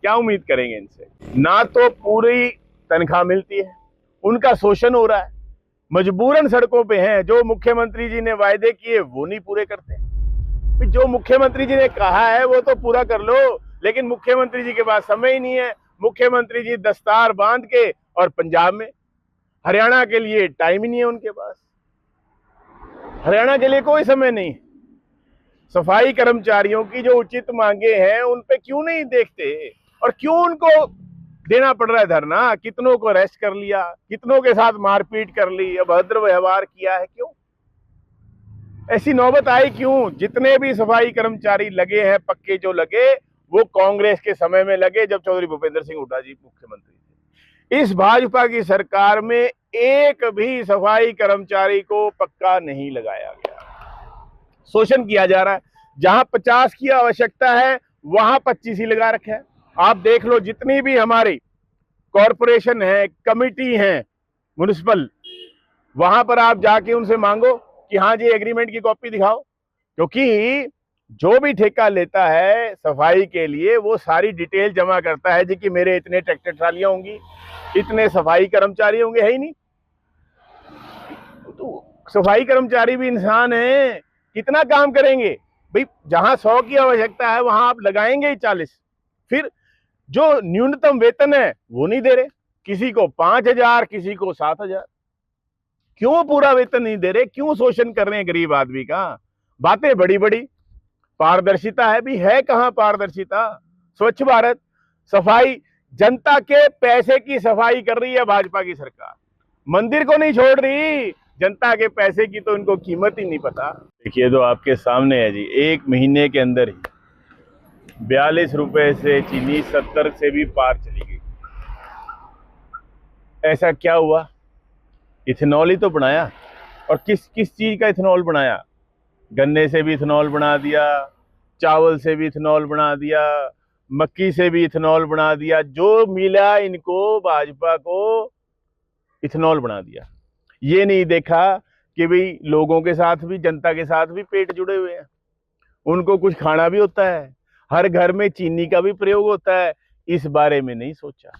क्या उम्मीद करेंगे इनसे? ना तो पूरी तनख्वाह मिलती है, उनका शोषण हो रहा है, मजबूरन सड़कों पे हैं। जो मुख्यमंत्री जी ने वायदे किए वो नहीं पूरे करते। जो मुख्यमंत्री जी ने कहा है वो तो पूरा कर लो, लेकिन मुख्यमंत्री जी के पास समय ही नहीं है। मुख्यमंत्री जी दस्तार बांध के और पंजाब में, हरियाणा के लिए टाइम ही नहीं है उनके पास। हरियाणा के लिए कोई समय नहीं। सफाई कर्मचारियों की जो उचित मांगे हैं उन पे क्यों नहीं देखते, और क्यों उनको देना पड़ रहा है धरना? कितनों को अरेस्ट कर लिया, कितनों के साथ मारपीट कर ली, अभद्र व्यवहार किया है, क्यों ऐसी नौबत आई? क्यों? जितने भी सफाई कर्मचारी लगे हैं, पक्के जो लगे, वो कांग्रेस के समय में लगे जब चौधरी भूपेंद्र सिंह हुड्डा जी मुख्यमंत्री थे। इस भाजपा की सरकार में एक भी सफाई कर्मचारी को पक्का नहीं लगाया गया। शोषण किया जा रहा है। जहां 50 की आवश्यकता है वहां 25 ही लगा रखे हैं। आप देख लो, जितनी भी हमारी कॉरपोरेशन है, कमिटी है म्युनिसिपल, वहां पर आप जाके उनसे मांगो कि हाँ जी एग्रीमेंट की कॉपी दिखाओ, क्योंकि जो भी ठेका लेता है सफाई के लिए वो सारी डिटेल जमा करता है जी कि मेरे इतने ट्रैक्टर ट्रालियां होंगी, इतने सफाई कर्मचारी होंगे। है ही नहीं। तो सफाई कर्मचारी भी इंसान है, कितना काम करेंगे भाई? जहां 100 की आवश्यकता है वहां आप लगाएंगे ही 40। फिर जो न्यूनतम वेतन है वो नहीं दे रहे, किसी को 5,000, किसी को 7,000। क्यों पूरा वेतन नहीं दे रहे? क्यों शोषण कर रहे हैं गरीब आदमी का? बातें बड़ी बड़ी, पारदर्शिता है भी, है कहां पारदर्शिता? स्वच्छ भारत, सफाई, जनता के पैसे की सफाई कर रही है भाजपा की सरकार। मंदिर को नहीं छोड़ रही, जनता के पैसे की तो इनको कीमत ही नहीं पता। देखिए तो आपके सामने है जी, एक महीने के अंदर ही 42 रुपए से चीनी 70 से भी पार चली गई। ऐसा क्या हुआ? इथेनॉल ही तो बनाया। और किस किस चीज का इथेनॉल बनाया? गन्ने से भी इथेनॉल बना दिया, चावल से भी इथेनॉल बना दिया, मक्की से भी इथेनॉल बना दिया। जो मिला इनको, भाजपा को, इथेनॉल बना दिया। ये नहीं देखा कि भाई लोगों के साथ भी, जनता के साथ भी पेट जुड़े हुए हैं, उनको कुछ खाना भी होता है, हर घर में चीनी का भी प्रयोग होता है। इस बारे में नहीं सोचा।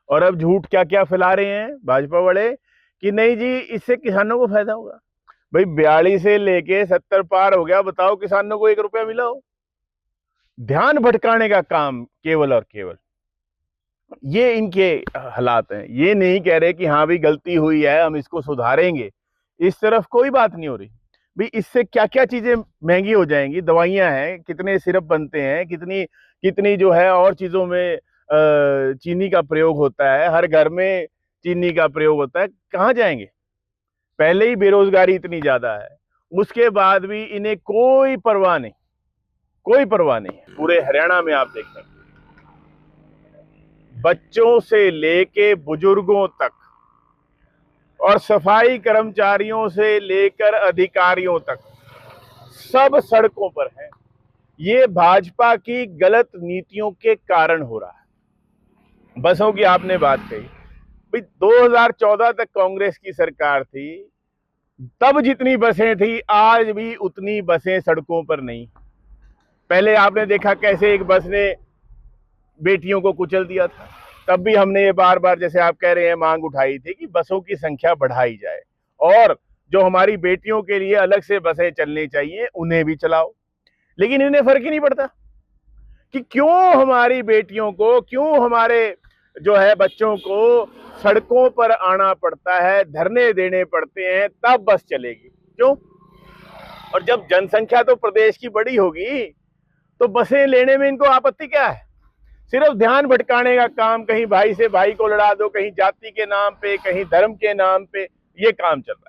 और अब झूठ क्या क्या फैला रहे हैं भाजपा वाले कि नहीं जी इससे किसानों को फायदा होगा। भाई 42 से लेके 70 पार हो गया, बताओ किसानों को 1 रुपया मिला हो? ध्यान भटकाने का काम केवल और केवल। ये इनके हालात हैं। ये नहीं कह रहे कि हाँ भी गलती हुई है, हम इसको सुधारेंगे, इस तरफ कोई बात नहीं हो रही। भाई इससे क्या क्या चीजें महंगी हो जाएंगी? दवाइयां हैं, कितने सिरप बनते हैं, कितनी कितनी जो है और चीजों में चीनी का प्रयोग होता है, हर घर में चीनी का प्रयोग होता है। कहाँ जाएंगे? पहले ही बेरोजगारी इतनी ज्यादा है, उसके बाद भी इन्हें कोई परवाह नहीं, कोई परवाह नहीं। पूरे हरियाणा में आप देख सकते, बच्चों से लेके बुजुर्गों तक और सफाई कर्मचारियों से लेकर अधिकारियों तक सब सड़कों पर हैं। ये भाजपा की गलत नीतियों के कारण हो रहा है। बसों की आपने बात कही, भाई 2014 तक कांग्रेस की सरकार थी, तब जितनी बसें थी आज भी उतनी बसें सड़कों पर नहीं। पहले आपने देखा कैसे एक बस ने बेटियों को कुचल दिया था, तब भी हमने ये बार बार, जैसे आप कह रहे हैं, मांग उठाई थी कि बसों की संख्या बढ़ाई जाए और जो हमारी बेटियों के लिए अलग से बसें चलनी चाहिए उन्हें भी चलाओ। लेकिन इन्हें फर्क ही नहीं पड़ता कि क्यों हमारी बेटियों को, क्यों हमारे जो है बच्चों को सड़कों पर आना पड़ता है, धरने देने पड़ते हैं, तब बस चलेगी। क्यों? और जब जनसंख्या तो प्रदेश की बड़ी होगी तो बसें लेने में इनको आपत्ति क्या है? सिर्फ ध्यान भटकाने का काम, कहीं भाई से भाई को लड़ा दो, कहीं जाति के नाम पे, कहीं धर्म के नाम पे, ये काम चल रहा है।